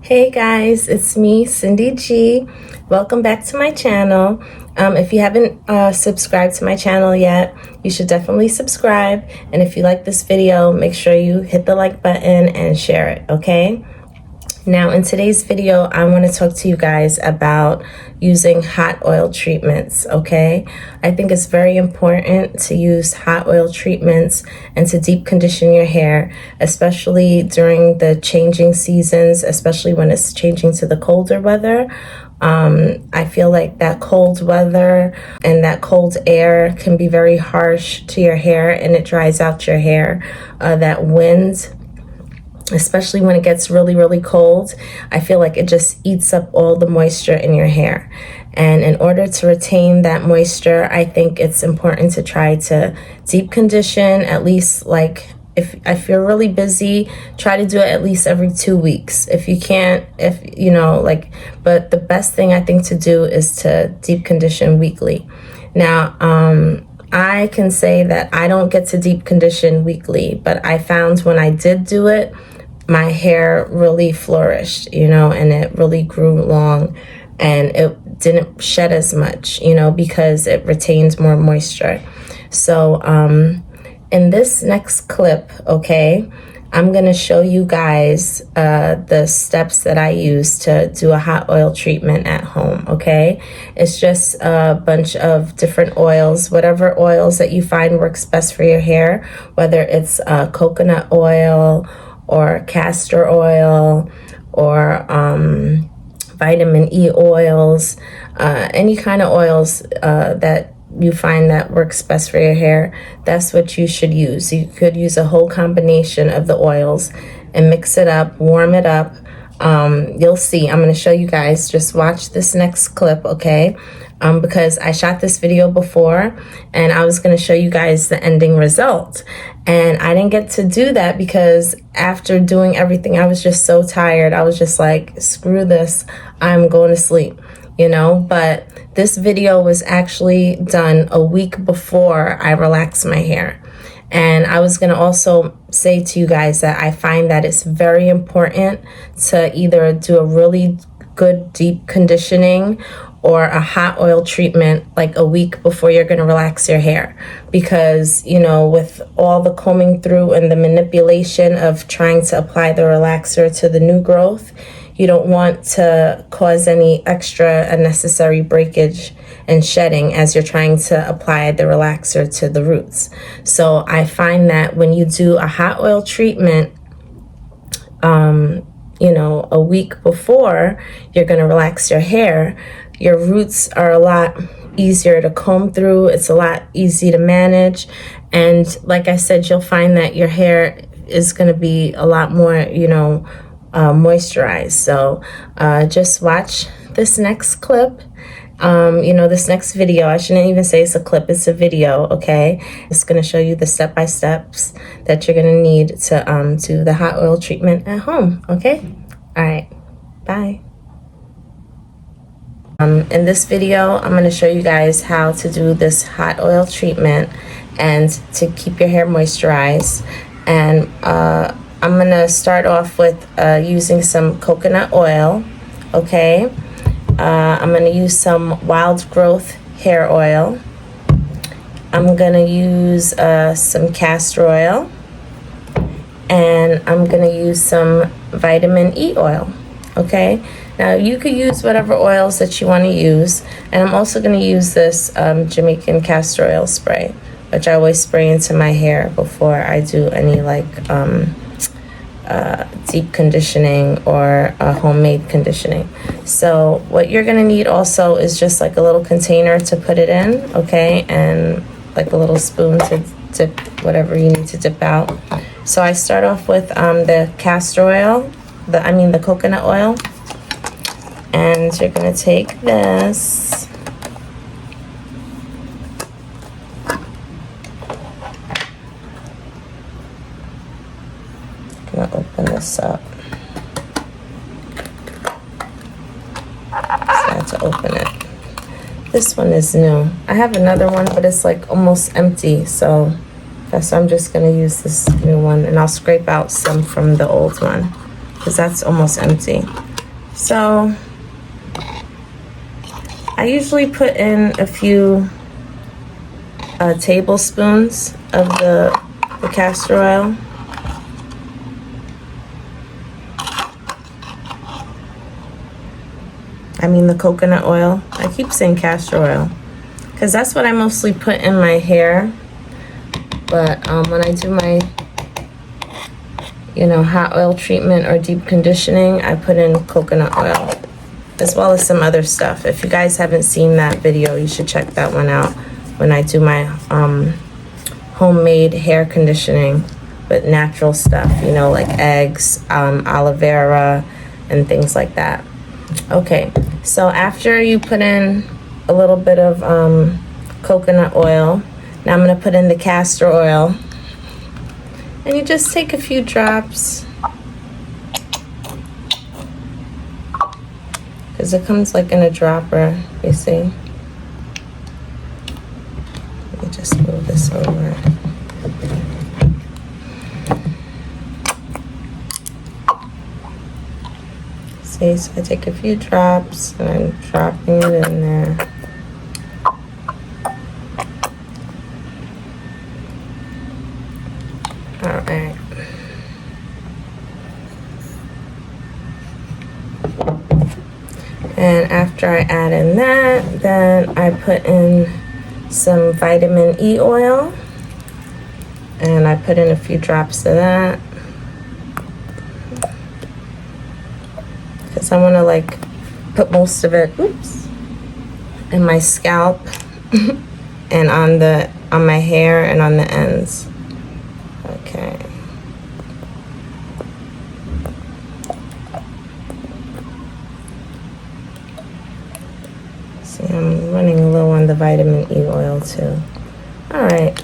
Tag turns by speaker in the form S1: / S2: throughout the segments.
S1: Hey guys, it's me, Cindy G. Welcome back to my channel. If you haven't subscribed to my channel yet, you should definitely subscribe. And if you like this video, make sure you hit the like button and share it, okay? Now, in today's video, I want to talk to you guys about using hot oil treatments, okay? I think it's very important to use hot oil treatments and to deep condition your hair, especially during the changing seasons, especially when it's changing to the colder weather. I feel like that cold weather and that cold air can be very harsh to your hair, and it dries out your hair. That wind, especially when it gets really cold, I feel like it just eats up all the moisture in your hair. And in order to retain that moisture, I think it's important to try to deep condition at least, like, if you're really busy, try to do it at least every 2 weeks. If you can't, but the best thing I think to do is to deep condition weekly. Now, I can say that I don't get to deep condition weekly, but I found when I did do it, my hair really flourished, and it really grew long, and it didn't shed as much, because it retains more moisture. So in this next clip, okay, I'm gonna show you guys the steps that I use to do a hot oil treatment at home, okay? It's just a bunch of different oils, whatever oils that you find works best for your hair, whether it's coconut oil or castor oil or vitamin E oils, any kind of oils that you find that works best for your hair, that's what you should use. You could use a whole combination of the oils and mix it up, warm it up. You'll see. I'm going to show you guys. Just watch this next clip, okay? Because I shot this video before and I was going to show you guys the ending result. And I didn't get to do that because after doing everything, I was just so tired. I was just like, screw this, I'm going to sleep, But this video was actually done a week before I relaxed my hair. And I was going to also say to you guys that I find that it's very important to either do a really good deep conditioning or a hot oil treatment like a week before you're going to relax your hair, because with all the combing through and the manipulation of trying to apply the relaxer to the new growth, you don't want to cause any extra unnecessary breakage and shedding as you're trying to apply the relaxer to the roots. So I find that when you do a hot oil treatment a week before you're going to relax your hair, your roots are a lot easier to comb through. It's a lot easier to manage. And like I said, you'll find that your hair is going to be a lot more, moisturized. So just watch this next clip. This next video, I shouldn't even say it's a clip, it's a video, okay? It's going to show you the step-by-steps that you're going to need to do the hot oil treatment at home, okay? All right, bye. In this video, I'm going to show you guys how to do this hot oil treatment and to keep your hair moisturized. And I'm going to start off with using some coconut oil, okay? I'm going to use some wild growth hair oil. I'm going to use some castor oil. And I'm going to use some vitamin E oil, okay? Now, you could use whatever oils that you want to use. And I'm also going to use this Jamaican castor oil spray, which I always spray into my hair before I do any deep conditioning or homemade conditioning. So what you're going to need also is just like a little container to put it in, okay? And like a little spoon to dip whatever you need to dip out. So I start off with the castor oil, the coconut oil. And you're going to take this. I'm going to open this up. So I have to open it. This one is new. I have another one, but it's like almost empty. So I'm just going to use this new one. And I'll scrape out some from the old one, because that's almost empty. So I usually put in a few tablespoons of the castor oil. I mean the coconut oil. I keep saying castor oil because that's what I mostly put in my hair. But when I do my, hot oil treatment or deep conditioning, I put in coconut oil as well as some other stuff. If you guys haven't seen that video, you should check that one out when I do my homemade hair conditioning with natural stuff, like eggs, aloe vera, and things like that. Okay, so after you put in a little bit of coconut oil, now I'm going to put in the castor oil. And you just take a few drops. Because it comes like in a dropper, you see. Let me just move this over. See, so I take a few drops and I'm dropping it in there. Alright. And after I add in that, then I put in some vitamin E oil. And I put in a few drops of that. Because I want to like put most of it, in my scalp and on my hair and on the ends. Okay. See, I'm running low on the vitamin E oil too. All right.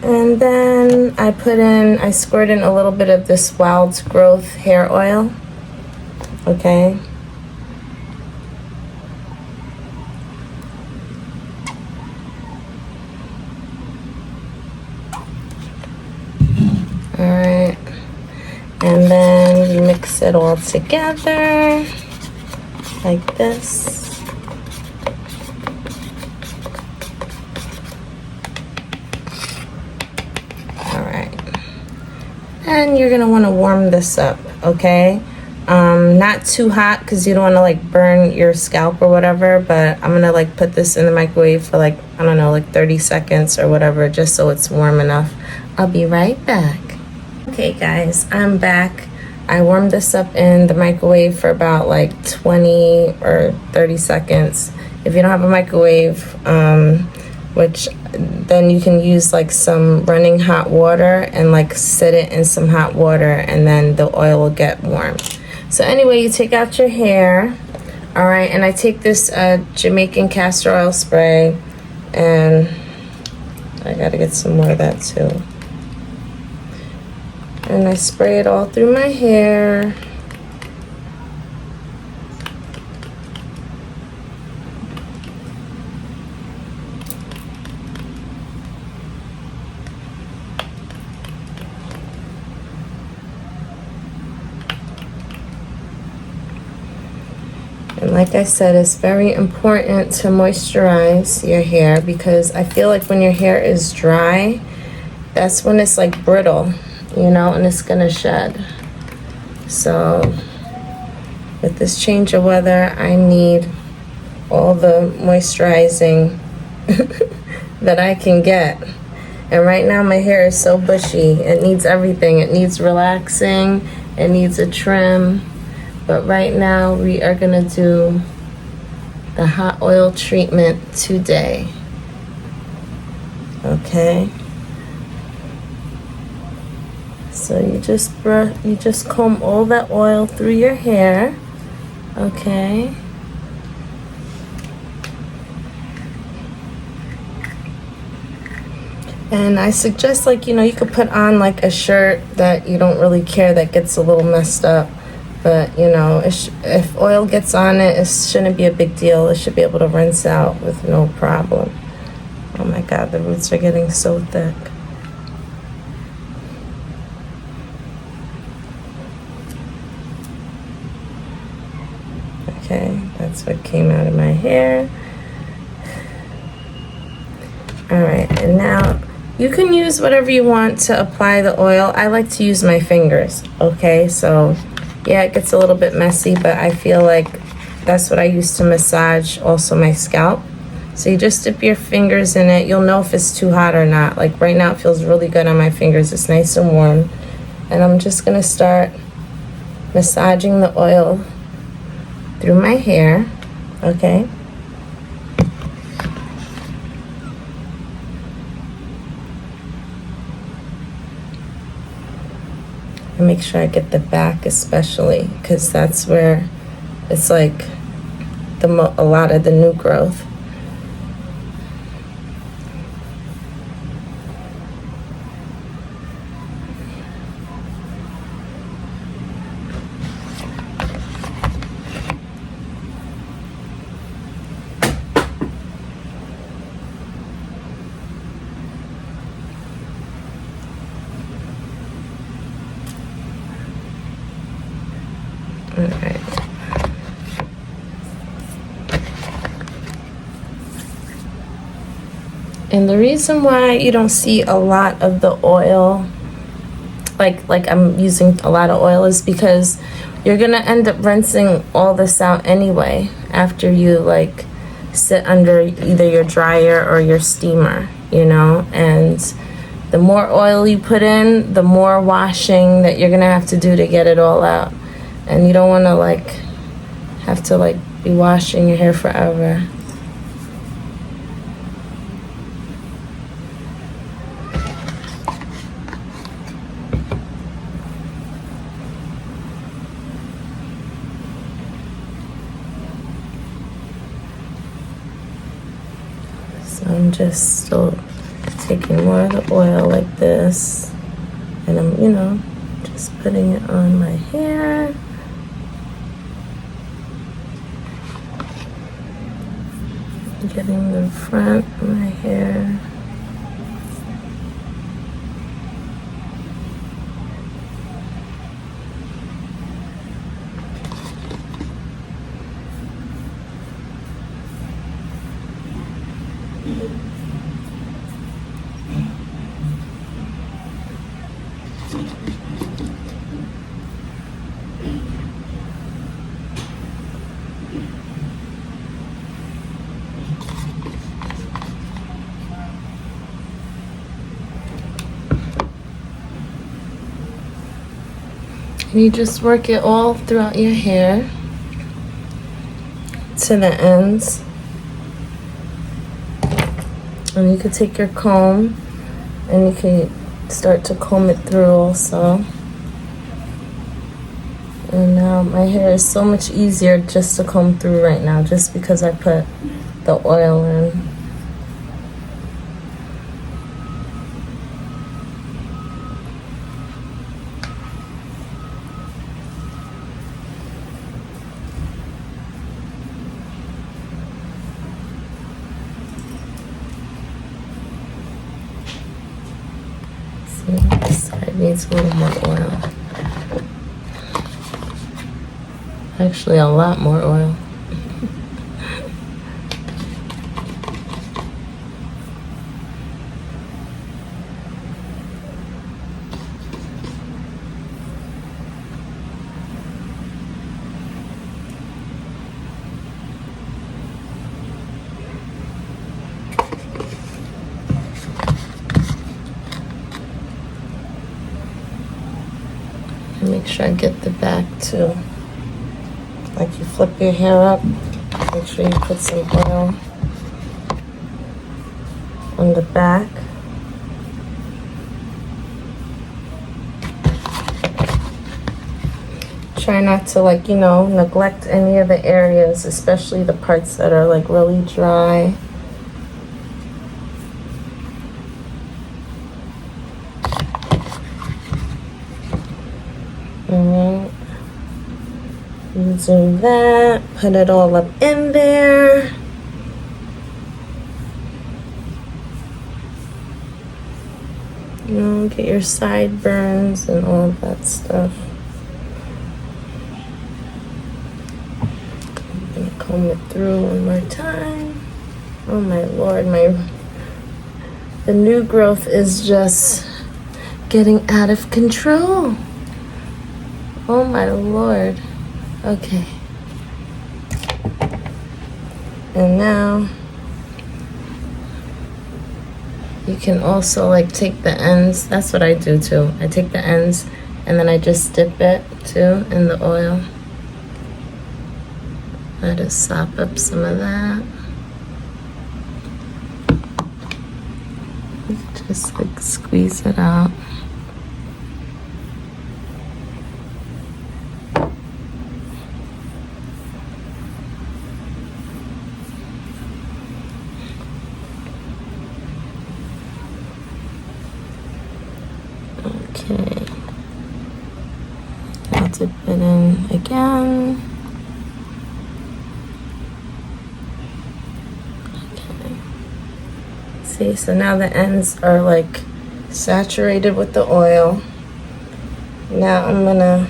S1: And then I squirt in a little bit of this Wild Growth hair oil. Okay. Alright. And then you mix it all together like this. And you're gonna want to warm this up, okay? Not too hot because you don't want to like burn your scalp or whatever, but I'm gonna like put this in the microwave for like, I don't know, like 30 seconds or whatever, just so it's warm enough. I'll be right back. Okay guys, I'm back. I warmed this up in the microwave for about like 20 or 30 seconds. If you don't have a microwave, which then you can use like some running hot water and like set it in some hot water, and then the oil will get warm. So anyway, you take out your hair. All right, and I take this Jamaican castor oil spray, and I gotta get some more of that too. And I spray it all through my hair. And like I said, it's very important to moisturize your hair, because I feel like when your hair is dry, that's when it's like brittle, and it's gonna shed. So with this change of weather, I need all the moisturizing that I can get. And right now my hair is so bushy. It needs everything. It needs relaxing. It needs a trim. But right now we are gonna do the hot oil treatment today. Okay. So you just comb all that oil through your hair. Okay. And I suggest, like, you could put on like a shirt that you don't really care that gets a little messed up. But, if oil gets on it, it shouldn't be a big deal. It should be able to rinse out with no problem. Oh my God, the roots are getting so thick. Okay, that's what came out of my hair. All right, and now you can use whatever you want to apply the oil. I like to use my fingers, okay? So, yeah, it gets a little bit messy, but I feel like that's what I use to massage also my scalp. So you just dip your fingers in it. You'll know if it's too hot or not. Like right now it feels really good on my fingers. It's nice and warm. And I'm just gonna start massaging the oil through my hair, okay? And make sure I get the back especially, because that's where it's like a lot of the new growth. All right. And the reason why you don't see a lot of the oil, like I'm using a lot of oil, is because you're gonna end up rinsing all this out anyway after you like sit under either your dryer or your steamer, you know? And the more oil you put in, the more washing that you're gonna have to do to get it all out. And you don't wanna like have to like be washing your hair forever. So I'm just still taking more of the oil like this, and I'm, you know, just putting it on my hair. Getting the front of my hair. And you just work it all throughout your hair to the ends. And you could take your comb and you can start to comb it through also. And now my hair is so much easier just to comb through right now, just because I put the oil in. This side needs a little more oil. Actually, a lot more oil. Make sure I get the back too. Like you flip your hair up, make sure you put some oil on the back. Try not to, like, you know, neglect any of the areas, especially the parts that are like really dry. Alright, using that, put it all up in there. You know, get your sideburns and all of that stuff. comb it through one more time. Oh my Lord, the new growth is just getting out of control. Oh my Lord. Okay. And now you can also like take the ends. That's what I do too. I take the ends and then I just dip it too in the oil. I just sop up some of that. Just like squeeze it out. Okay. I'll dip it in again. See, so now the ends are like saturated with the oil. Now I'm gonna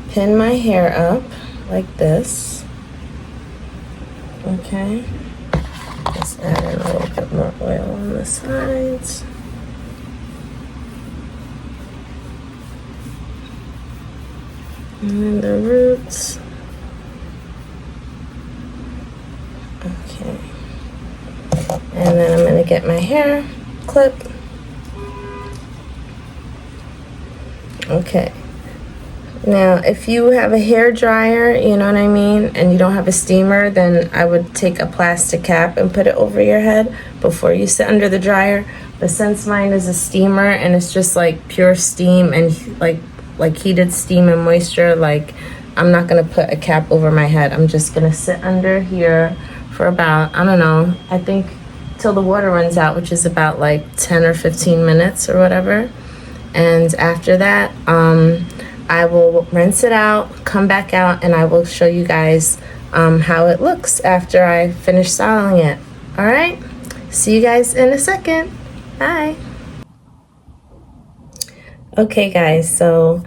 S1: pin my hair up like this. Okay. Just add in a little bit more oil on the sides. And then the roots. Okay. And then I'm going to get my hair clip. Okay. Now, if you have a hair dryer, you know what I mean, and you don't have a steamer, then I would take a plastic cap and put it over your head before you sit under the dryer. But since mine is a steamer and it's just like pure steam and like heated steam and moisture, like I'm not going to put a cap over my head. I'm just going to sit under here for about, I don't know, I think till the water runs out, which is about like 10 or 15 minutes or whatever. And after that, I will rinse it out, come back out, and I will show you guys how it looks after I finish styling it. All right, see you guys in a second. Bye. Okay guys, so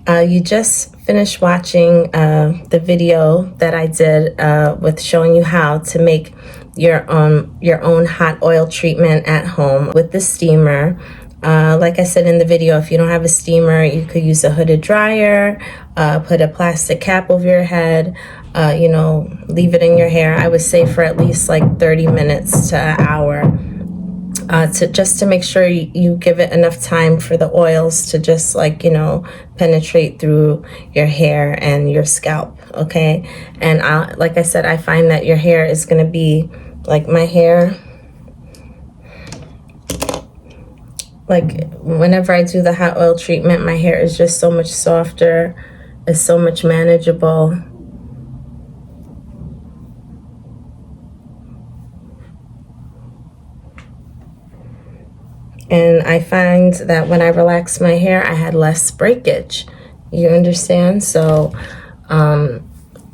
S1: you just finished watching the video that I did with showing you how to make your own hot oil treatment at home with the steamer. Like I said in the video, if you don't have a steamer, you could use a hooded dryer, put a plastic cap over your head, you know, leave it in your hair. I would say for at least like 30 minutes to an hour. To make sure you give it enough time for the oils to just like, you know, penetrate through your hair and your scalp, okay? And like I said, I find that your hair is going to be like my hair. Like whenever I do the hot oil treatment, my hair is just so much softer. It's so much manageable. And I find that when I relax my hair, I had less breakage. You understand? So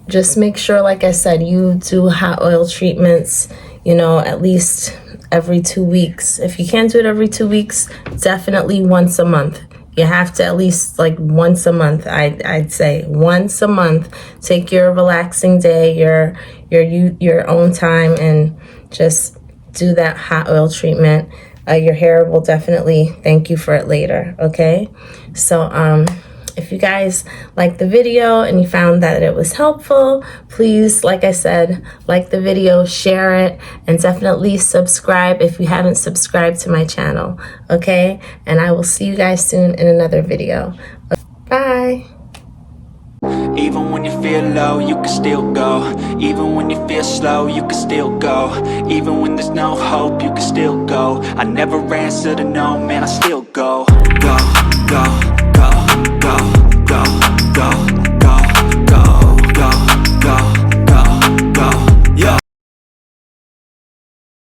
S1: just make sure, like I said, you do hot oil treatments, you know, at least every 2 weeks. If you can't do it every 2 weeks, definitely once a month. You have to at least like once a month. I'd say once a month. Take your relaxing day, your own time, and just do that hot oil treatment. Your hair will definitely thank you for it later, okay? So if you guys liked the video and you found that it was helpful, please, like I said, like the video, share it, and definitely subscribe if you haven't subscribed to my channel, okay? And I will see you guys soon in another video. Bye.
S2: Even when you feel low, you can still go. Even when you feel slow, you can still go. Even when there's no hope, you can still go. I never answer to no, man, I still go. Go, go, go, go, go, go.